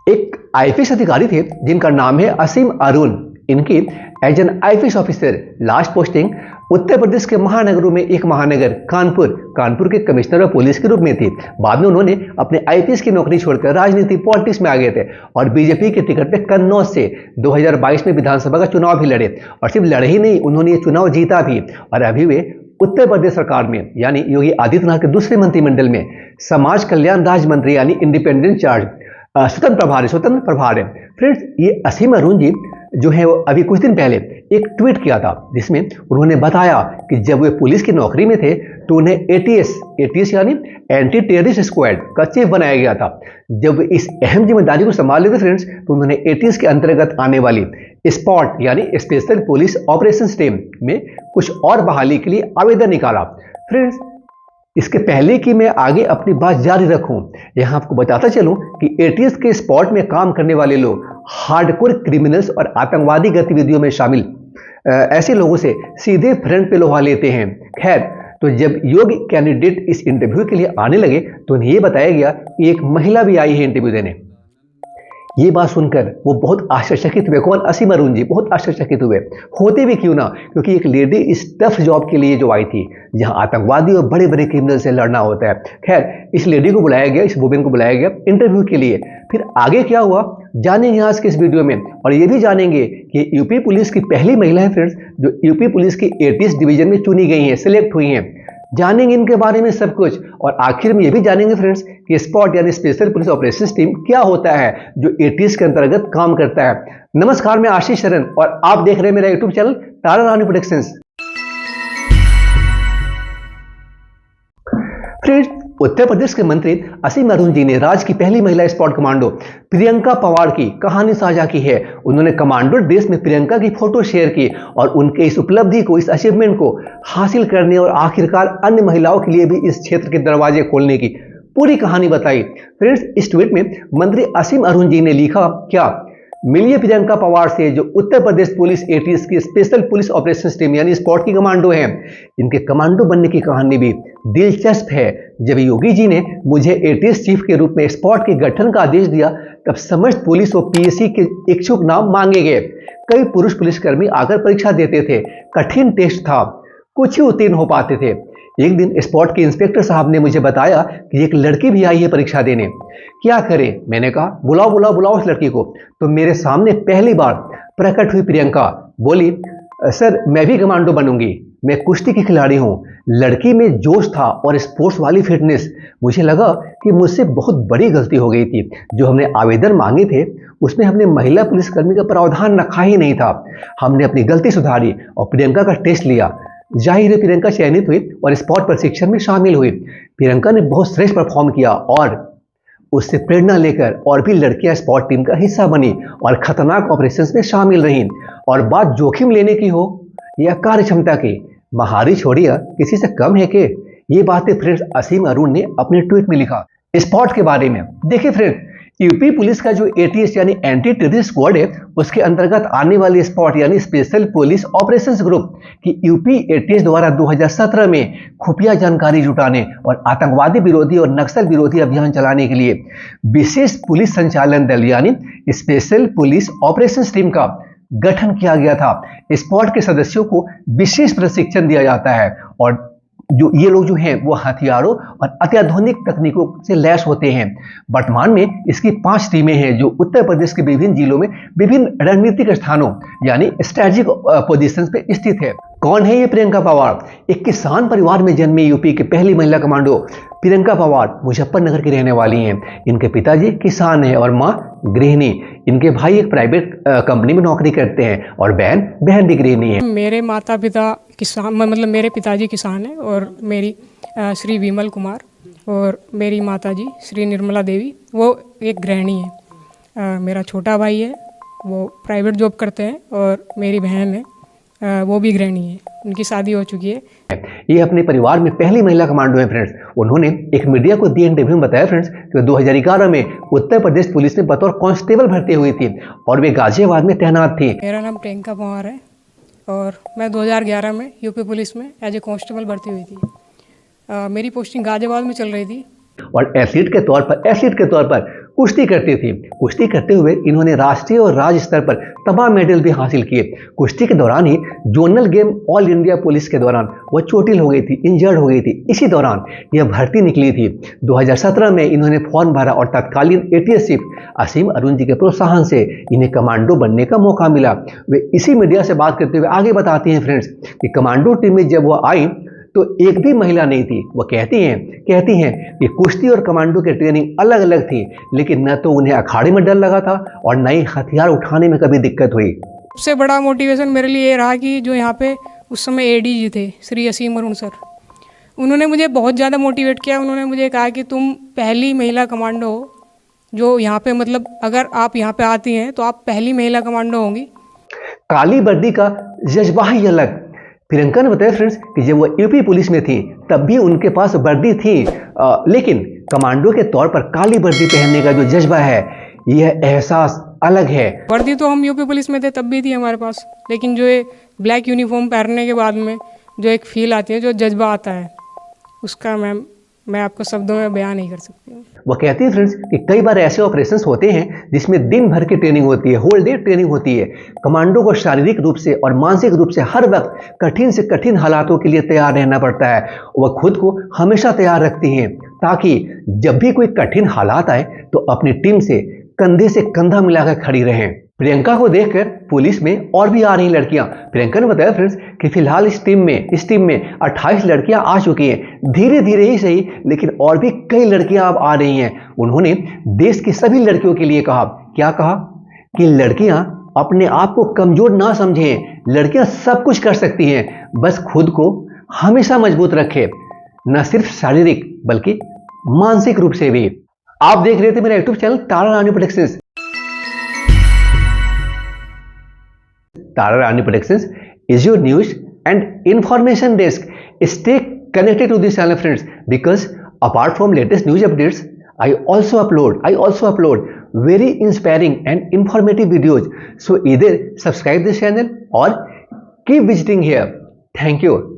एक आईपीएस अधिकारी थे जिनका नाम है असीम अरुण। इनकी age an IPS officer last posting Uttar Pradesh के महानगरों में एक महानगर कानपुर के कमिश्नर ऑफ पुलिस के रूप में थी। बाद में उन्होंने अपने आईपीएस की नौकरी छोड़कर राजनीति पॉलिटिक्स में आ गए थे और बीजेपी के टिकट पे कन्नौज से 2022 में विधानसभा का चुनाव भी लड़े और सिर्फ लड़े ही नहीं, उन्होंने ये चुनाव जीता भी। और अभी वे उत्तर प्रदेश सरकार में यानी योगी आदित्यनाथ के दूसरे मंत्रिमंडल में समाज कल्याण राज्य मंत्री यानी इंडिपेंडेंट चार्ज स्वतंत्र प्रभार है। फ्रेंड्स, ये असीम अरुण जी जो है वो अभी कुछ दिन पहले एक ट्वीट किया था जिसमें उन्होंने बताया कि जब वे पुलिस की नौकरी में थे तो उन्हें एटीएस यानी एंटी टेररिस्ट स्क्वाड का चीफ बनाया गया था। जब इस अहम जिम्मेदारी को संभाल लेते फ्रेंड्स तो उन्होंने एटीएस के अंतर्गत आने वाली स्पॉट यानी स्पेशल पुलिस ऑपरेशन टीम में कुछ और बहाली के लिए आवेदन निकाला। फ्रेंड्स, इसके पहले कि मैं आगे अपनी बात जारी रखूं, यहां आपको बताता चलूं कि एटीएस के स्पॉट में काम करने वाले लोग हार्डकोर क्रिमिनल्स और आतंकवादी गतिविधियों में शामिल ऐसे लोगों से सीधे फ्रंट पे लोहा लेते हैं। खैर, तो जब योग्य कैंडिडेट इस इंटरव्यू के लिए आने लगे तो उन्हें यह बताया गया कि एक महिला भी आई है इंटरव्यू देने। ये बात सुनकर वो बहुत आश्चर्यचकित हुए। कौन? असीम अरुण जी बहुत आश्चर्यचकित हुए। होते भी क्यों ना, क्योंकि एक लेडी इस टफ जॉब के लिए जो आई थी जहां आतंकवादी और बड़े बड़े क्रिमिनल से लड़ना होता है। खैर, इस लेडी को बुलाया गया, इस वुमेन को बुलाया गया इंटरव्यू के लिए। फिर आगे क्या हुआ जानेंगे आज के इस वीडियो में, और ये भी जानेंगे कि यूपी पुलिस की पहली महिला है फ्रेंड्स जो यूपी पुलिस की एटीएस डिवीजन में चुनी गई है, सिलेक्ट हुई हैं। जानेंगे इनके बारे में सब कुछ, और आखिर में ये भी जानेंगे फ्रेंड्स कि स्पॉट यानी स्पेशल पुलिस ऑपरेशंस टीम क्या होता है जो एटीएस के अंतर्गत काम करता है। नमस्कार, मैं आशीष शरण और आप देख रहे हैं मेरा यूट्यूब चैनल तारा रानी प्रोडक्शंस। फ्रेंड्स, उत्तर प्रदेश के मंत्री असीम अरुण जी ने राज्य की पहली महिला स्पॉट कमांडो प्रियंका पवार की कहानी साझा की है। उन्होंने कमांडो ड्रेस में प्रियंका की फोटो शेयर की और उनके इस उपलब्धि को, इस अचीवमेंट को हासिल करने और आखिरकार अन्य महिलाओं के लिए भी इस क्षेत्र के दरवाजे खोलने की पूरी कहानी बताई। फ्रेंड्स, इस ट्वीट में मंत्री असीम अरुण जी ने लिखा, क्या मिलिए प्रियंका पवार से जो उत्तर प्रदेश पुलिस एटीएस की स्पेशल पुलिस ऑपरेशन टीम यानी स्पॉट की कमांडो हैं। इनके कमांडो बनने की कहानी भी दिलचस्प है। जब योगी जी ने मुझे एटीएस चीफ के रूप में स्पॉट के गठन का आदेश दिया तब समस्त पुलिस और पीएससी के इच्छुक नाम मांगे गए। कई पुरुष पुलिसकर्मी आकर परीक्षा देते थे, कठिन टेस्ट था, कुछ ही उत्तीर्ण हो पाते थे। एक दिन स्पॉट के इंस्पेक्टर साहब ने मुझे बताया कि एक लड़की भी आई है परीक्षा देने, क्या करें? मैंने कहा बुलाओ बुलाओ बुलाओ उस लड़की को। तो मेरे सामने पहली बार प्रकट हुई प्रियंका। बोली, सर मैं भी कमांडो बनूंगी, मैं कुश्ती की खिलाड़ी हूँ। लड़की में जोश था और स्पोर्ट्स वाली फिटनेस। मुझे लगा कि मुझसे बहुत बड़ी गलती हो गई थी। जो हमने आवेदन मांगे थे उसमें हमने महिला पुलिसकर्मी का प्रावधान रखा ही नहीं था। हमने अपनी गलती सुधारी और प्रियंका का टेस्ट लिया। जाहिर है प्रियंका चयनित हुई और स्पॉट प्रशिक्षण में शामिल हुई। प्रियंका ने बहुत श्रेष्ठ परफॉर्म किया और उससे प्रेरणा लेकर और भी लड़कियां स्पॉट टीम का हिस्सा बनी और खतरनाक ऑपरेशंस में शामिल रहीं। और बात जोखिम लेने की हो या कार्य क्षमता की, महारी छोड़िया किसी से कम है के? ये बातें फ्रेंड्स असीम अरुण ने अपने ट्वीट में लिखा स्पॉट के बारे में। देखिए फ्रेंड्स, यूपी पुलिस का जो एटीएस यानी एंटी टेररिस्ट स्क्वाड है उसके अंतर्गत आने वाली स्पॉट यानी स्पेशल पुलिस ऑपरेशंस ग्रुप की यूपी एटीएस द्वारा 2017 में खुफिया जानकारी जुटाने और आतंकवादी विरोधी और नक्सल विरोधी अभियान चलाने के लिए विशेष पुलिस संचालन दल यानी स्पेशल पुलिस ऑपरेशंस टीम का गठन किया गया था। स्पॉट के सदस्यों को विशेष प्रशिक्षण दिया जाता है और जो ये लोग जो हैं वो हथियारों और अत्याधुनिक तकनीकों से लैस होते हैं। वर्तमान में इसकी 5 टीमें हैं जो उत्तर प्रदेश के विभिन्न जिलों में विभिन्न रणनीतिक स्थानों यानी स्ट्रेटेजिक पोजीशंस पे स्थित है। कौन है ये प्रियंका पवार? एक किसान परिवार में जन्मी यूपी की पहली महिला कमांडो प्रियंका पवार मुजफ्फरनगर की रहने वाली हैं। इनके पिताजी किसान हैं और माँ गृहिणी। इनके भाई एक प्राइवेट कंपनी में नौकरी करते हैं और बहन भी गृहिणी है। मेरे माता पिता किसान, मतलब मेरे पिताजी किसान हैं और मेरी श्री विमल कुमार और मेरी माताजी श्री निर्मला देवी वो एक गृहिणी है। मेरा छोटा भाई है वो प्राइवेट जॉब करते हैं और मेरी बहन है वो भी गृहिणी है, उनकी शादी हो चुकी है। ये अपने परिवार में पहली महिला कमांडो है फ्रेंड्स। उन्होंने एक मीडिया को दिए इंटरव्यू में बताया फ्रेंड्स कि 2011 में उत्तर प्रदेश पुलिस में बतौर कांस्टेबल भर्ती हुई थी और वे गाजियाबाद में तैनात थी। मेरा नाम प्रियंका पवार है और मैं 2011 में यूपी पुलिस में एज ए कांस्टेबल भर्ती हुई थी। मेरी पोस्टिंग गाजियाबाद में चल रही थी। और एथलीट के तौर पर कुश्ती करती थी। कुश्ती करते हुए इन्होंने राष्ट्रीय और राज्य स्तर पर तमाम मेडल भी हासिल किए। कुश्ती के दौरान ही zonal game all India police के दौरान वह चोटिल हो गई थी, इंजर्ड हो गई थी। इसी दौरान यह भर्ती निकली थी। 2017 में इन्होंने फॉर्म भरा और तत्कालीन एटीएस चीफ असीम अरुण जी के प्रोत्साहन से इन्हें कमांडो बनने का मौका मिला। वे इसी मीडिया से बात करते हुए आगे बताती हैं फ्रेंड्स कि कमांडो टीम में जब वह आई तो एक भी महिला नहीं थी। वो कहती हैं कि कुश्ती और कमांडो की ट्रेनिंग अलग अलग थी, लेकिन न तो उन्हें अखाड़े में डर लगा था और न ही हथियार उठाने में कभी दिक्कत हुई। सबसे बड़ा मोटिवेशन मेरे लिए ये रहा कि जो यहाँ पे उस समय एडीजी थे श्री असीम अरुण सर, उन्होंने मुझे बहुत ज़्यादा मोटिवेट किया। उन्होंने मुझे कहा कि तुम पहली महिला कमांडो हो जो यहाँ पे, मतलब अगर आप यहाँ पे आती हैं तो आप पहली महिला कमांडो होंगी। काली वर्दी का जज्बा ही अलग। प्रियंका ने बताया फ्रेंड्स कि जब वो यूपी पुलिस में थी तब भी उनके पास वर्दी थी, लेकिन कमांडो के तौर पर काली वर्दी पहनने का जो जज्बा है, यह एहसास अलग है। वर्दी तो हम यूपी पुलिस में थे तब भी थी हमारे पास, लेकिन जो ये ब्लैक यूनिफॉर्म पहनने के बाद में जो एक फील आती है, जो जज्बा आता है, उसका मैं आपको शब्दों में बयान नहीं कर सकती हूँ। वो कहती है फ्रेंड्स कि कई बार ऐसे ऑपरेशंस होते हैं जिसमें दिन भर की ट्रेनिंग होती है, होल डे ट्रेनिंग होती है। कमांडो को शारीरिक रूप से और मानसिक रूप से हर वक्त कठिन से कठिन हालातों के लिए तैयार रहना पड़ता है। वह खुद को हमेशा तैयार रखती हैं ताकि जब भी कोई कठिन हालात आए तो अपनी टीम से कंधे से कंधा मिलाकर खड़ी रहें। प्रियंका को देखकर पुलिस में और भी आ रही लड़कियां। प्रियंका ने बताया फ्रेंड्स कि फिलहाल इस टीम में 28 लड़कियां आ चुकी हैं। धीरे धीरे ही सही, लेकिन और भी कई लड़कियां अब आ रही हैं। उन्होंने देश की सभी लड़कियों के लिए कहा, क्या कहा कि लड़कियां अपने आप को कमजोर ना समझें, लड़कियां सब कुछ कर सकती हैं, बस खुद को हमेशा मजबूत रखें, न सिर्फ शारीरिक बल्कि मानसिक रूप से भी। आप देख रहे थे मेरा YouTube channel Tara Rani productions. Tara Rani Productions is your news and information desk. Stay connected to this channel friends, because apart from latest news updates, I also upload very inspiring and informative videos. So either subscribe this channel or keep visiting here. Thank you.